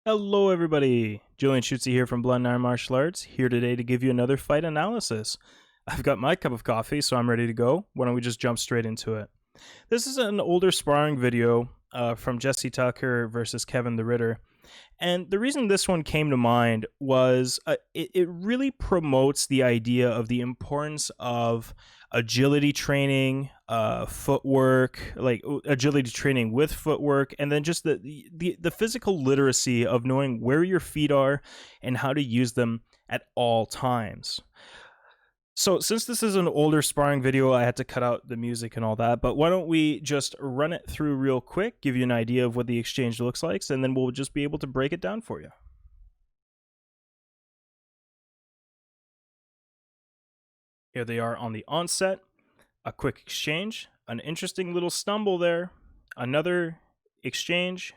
Hello everybody, Julian Schutze here from Blood and Iron Martial Arts, here today to give you another fight analysis. I've got my cup of coffee, so I'm ready to go. Why don't we just jump straight into it? This is an older sparring video from Jesse Tucker versus Kevin the Ritter. And the reason this one came to mind was it really promotes the idea of the importance of agility training, footwork, like agility training with footwork, and then just the physical literacy of knowing where your feet are and how to use them at all times. So since this is an older sparring video, I had to cut out the music and all that, but why don't we just run it through real quick, give you an idea of what the exchange looks like, and then we'll just be able to break it down for you. Here they are on the onset, a quick exchange, an interesting little stumble there, another exchange,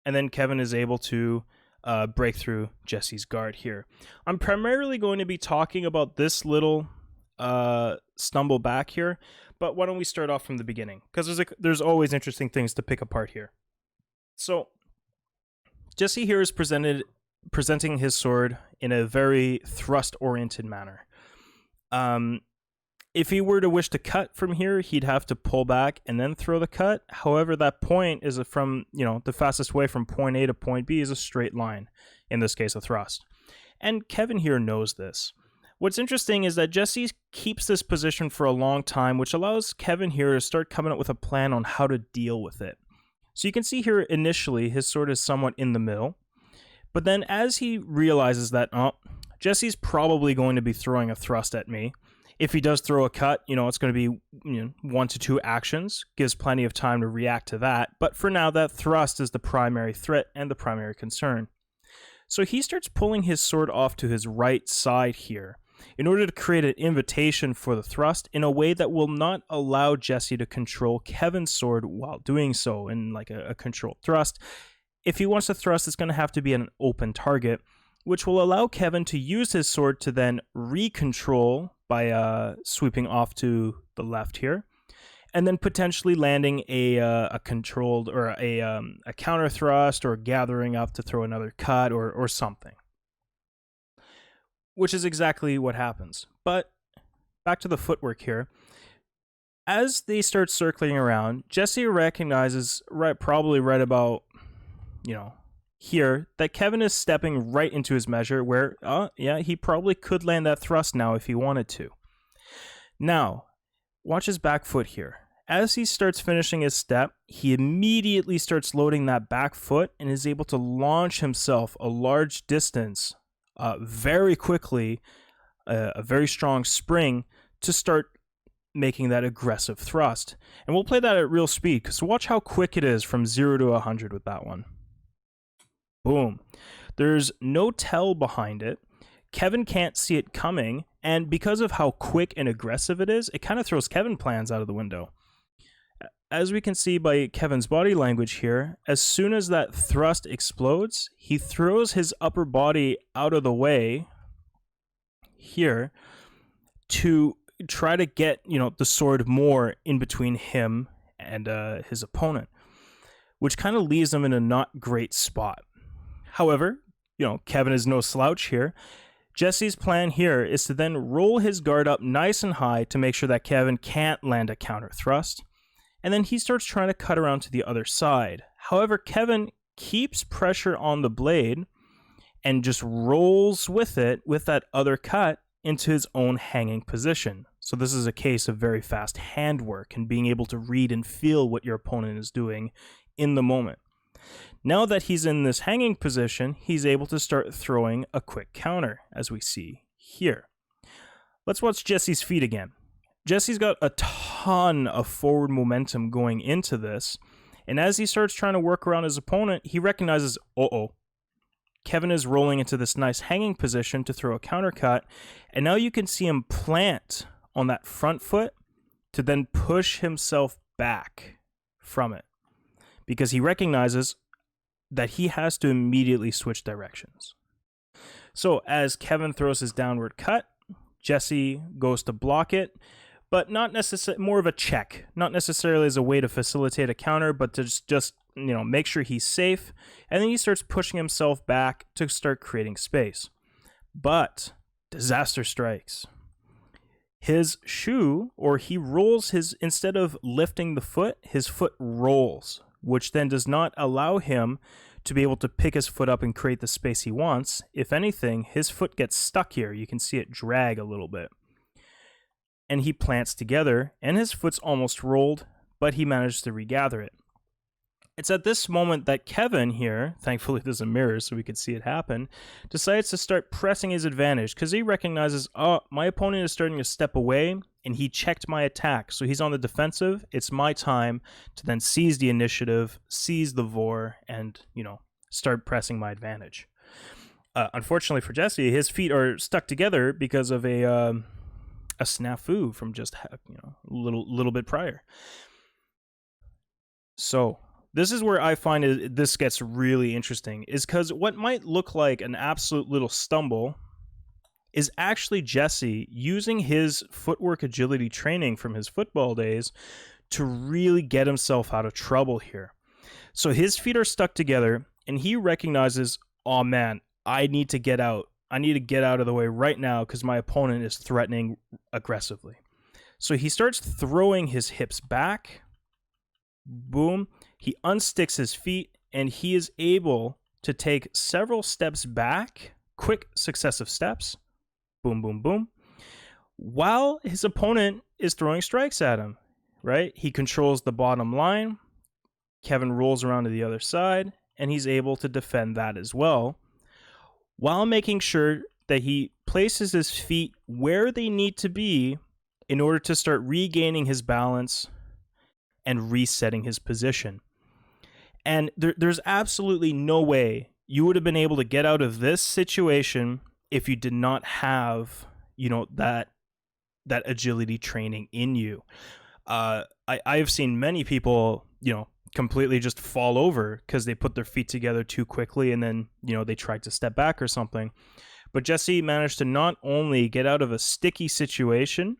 and then Kevin is able to break through Jesse's guard here. I'm primarily going to be talking about this little stumble back here, but why don't we start off from the beginning, because there's always interesting things to pick apart here. So Jesse here is presenting his sword in a very thrust-oriented manner. If he were to wish to cut from here, he'd have to pull back and then throw the cut. However, that point is from, the fastest way from point A to point B is a straight line, in this case a thrust. And Kevin here knows this. What's interesting is that Jesse keeps this position for a long time, which allows Kevin here to start coming up with a plan on how to deal with it. So you can see here initially his sword is somewhat in the middle, but then as he realizes that, Jesse's probably going to be throwing a thrust at me. If he does throw a cut, it's going to be 1 to 2 actions, gives plenty of time to react to that. But for now, that thrust is the primary threat and the primary concern. So he starts pulling his sword off to his right side here in order to create an invitation for the thrust in a way that will not allow Jesse to control Kevin's sword while doing so in like a controlled thrust. If he wants to thrust, it's going to have to be an open target, which will allow Kevin to use his sword to then recontrol by sweeping off to the left here, and then potentially landing a controlled or a counter thrust, or gathering up to throw another cut or something, which is exactly what happens. But back to the footwork here. As they start circling around, Jesse recognizes probably right about here that Kevin is stepping right into his measure where, he probably could land that thrust now if he wanted to. Now, watch his back foot here. As he starts finishing his step, he immediately starts loading that back foot and is able to launch himself a large distance very quickly, a very strong spring to start making that aggressive thrust. And we'll play that at real speed, because watch how quick it is from 0 to 100 with that one. Boom. There's no tell behind it. Kevin can't see it coming, and because of how quick and aggressive it is, it kind of throws Kevin's plans out of the window. As we can see by Kevin's body language here, as soon as that thrust explodes, he throws his upper body out of the way here to try to get, the sword more in between him and his opponent, which kind of leaves him in a not great spot. However, Kevin is no slouch here. Jesse's plan here is to then roll his guard up nice and high to make sure that Kevin can't land a counter thrust. And then he starts trying to cut around to the other side. However, Kevin keeps pressure on the blade and just rolls with it, with that other cut, into his own hanging position. So this is a case of very fast handwork and being able to read and feel what your opponent is doing in the moment. Now that he's in this hanging position, he's able to start throwing a quick counter, as we see here. Let's watch Jesse's feet again. Jesse's got a ton of forward momentum going into this, and as he starts trying to work around his opponent, he recognizes, Kevin is rolling into this nice hanging position to throw a counter cut, and now you can see him plant on that front foot to then push himself back from it, because he recognizes that he has to immediately switch directions. So as Kevin throws his downward cut, Jesse goes to block it, but not necessarily, more of a check, not necessarily as a way to facilitate a counter, but to just make sure he's safe. And then he starts pushing himself back to start creating space. But disaster strikes. His shoe, or he rolls instead of lifting the foot, his foot rolls, which then does not allow him to be able to pick his foot up and create the space he wants. If anything, his foot gets stuck here. You can see it drag a little bit. And he plants together, and his foot's almost rolled, but he managed to regather it. It's at this moment that Kevin here, thankfully there's a mirror so we could see it happen, decides to start pressing his advantage because he recognizes, oh, my opponent is starting to step away and he checked my attack. So he's on the defensive. It's my time to then seize the initiative, seize the vor, and, start pressing my advantage. Unfortunately for Jesse, his feet are stuck together because of a snafu from just a little bit prior. So this is where I find this gets really interesting, is because what might look like an absolute little stumble is actually Jesse using his footwork agility training from his football days to really get himself out of trouble here. So his feet are stuck together and he recognizes, oh man, I need to get out. I need to get out of the way right now because my opponent is threatening aggressively. So he starts throwing his hips back. Boom. He unsticks his feet and he is able to take several steps back, quick successive steps. Boom, boom, boom. While his opponent is throwing strikes at him, right? He controls the bottom line. Kevin rolls around to the other side and he's able to defend that as well, while making sure that he places his feet where they need to be in order to start regaining his balance and resetting his position. And there's absolutely no way you would have been able to get out of this situation if you did not have, that agility training in you. I've seen many people, completely just fall over because they put their feet together too quickly and then, they tried to step back or something. But Jesse managed to not only get out of a sticky situation,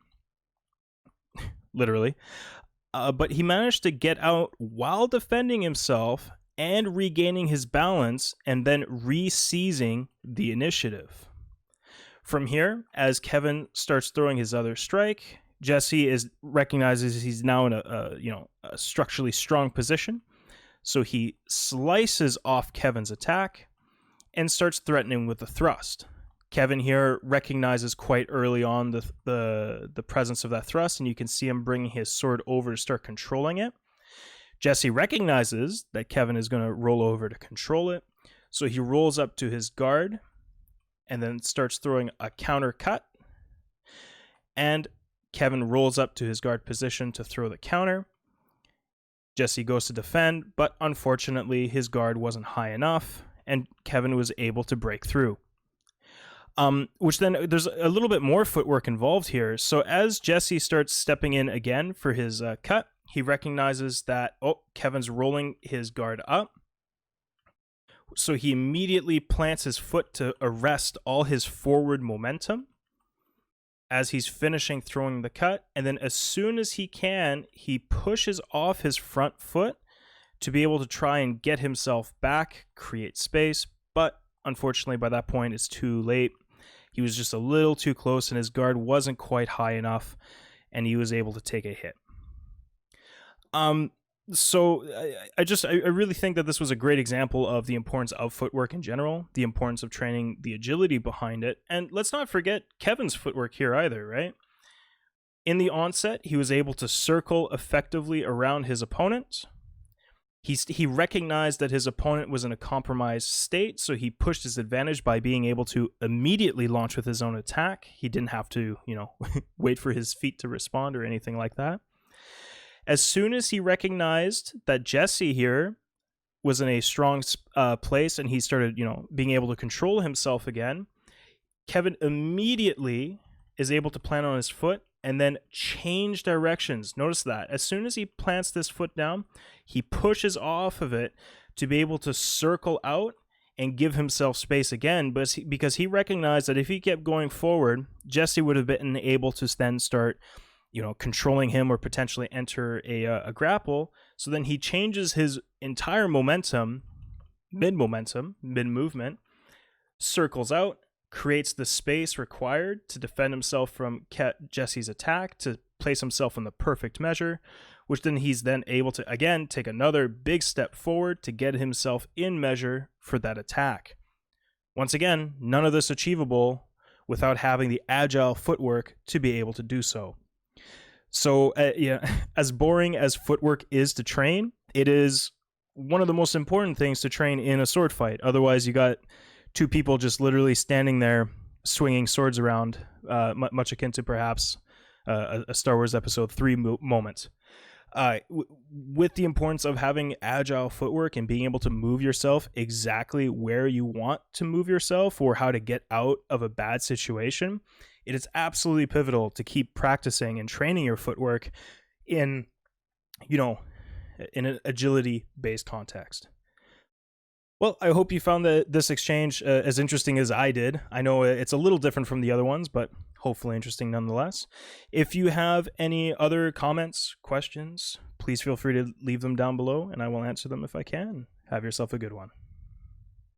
literally, but he managed to get out while defending himself and regaining his balance and then re-seizing the initiative. From here, as Kevin starts throwing his other strike, Jesse recognizes he's now in a structurally strong position. So he slices off Kevin's attack and starts threatening with a thrust. Kevin here recognizes quite early on the presence of that thrust, and you can see him bringing his sword over to start controlling it. Jesse recognizes that Kevin is going to roll over to control it, so he rolls up to his guard and then starts throwing a counter cut, and Kevin rolls up to his guard position to throw the counter. Jesse goes to defend, but unfortunately his guard wasn't high enough, and Kevin was able to break through. Which then there's a little bit more footwork involved here. So as Jesse starts stepping in again for his cut, he recognizes that, Kevin's rolling his guard up. So he immediately plants his foot to arrest all his forward momentum as he's finishing throwing the cut. And then as soon as he can, he pushes off his front foot to be able to try and get himself back, create space. But unfortunately, by that point, it's too late. He was just a little too close and his guard wasn't quite high enough and he was able to take a hit. So I really think that this was a great example of the importance of footwork in general, the importance of training the agility behind it. And let's not forget Kevin's footwork here either, right? In the onset, he was able to circle effectively around his opponent. He recognized that his opponent was in a compromised state, so he pushed his advantage by being able to immediately launch with his own attack. He didn't have to, wait for his feet to respond or anything like that. As soon as he recognized that Jesse here was in a strong place and he started, being able to control himself again, Kevin immediately is able to plant on his foot and then change directions. Notice that. As soon as he plants this foot down, he pushes off of it to be able to circle out and give himself space again, because he recognized that if he kept going forward, Jesse would have been able to then start controlling him or potentially enter a grapple. So then he changes his entire momentum, mid movement, circles out, creates the space required to defend himself from Jesse's attack, to place himself in the perfect measure, which then he's then able to, again, take another big step forward to get himself in measure for that attack. Once again, none of this achievable without having the agile footwork to be able to do so. So, as boring as footwork is to train, it is one of the most important things to train in a sword fight. Otherwise, you got two people just literally standing there swinging swords around, much akin to perhaps a Star Wars Episode 3 moment. With the importance of having agile footwork and being able to move yourself exactly where you want to move yourself or how to get out of a bad situation, it is absolutely pivotal to keep practicing and training your footwork in an agility-based context. Well, I hope you found this exchange as interesting as I did. I know it's a little different from the other ones, but hopefully interesting nonetheless. If you have any other comments, questions, please feel free to leave them down below, and I will answer them if I can. Have yourself a good one.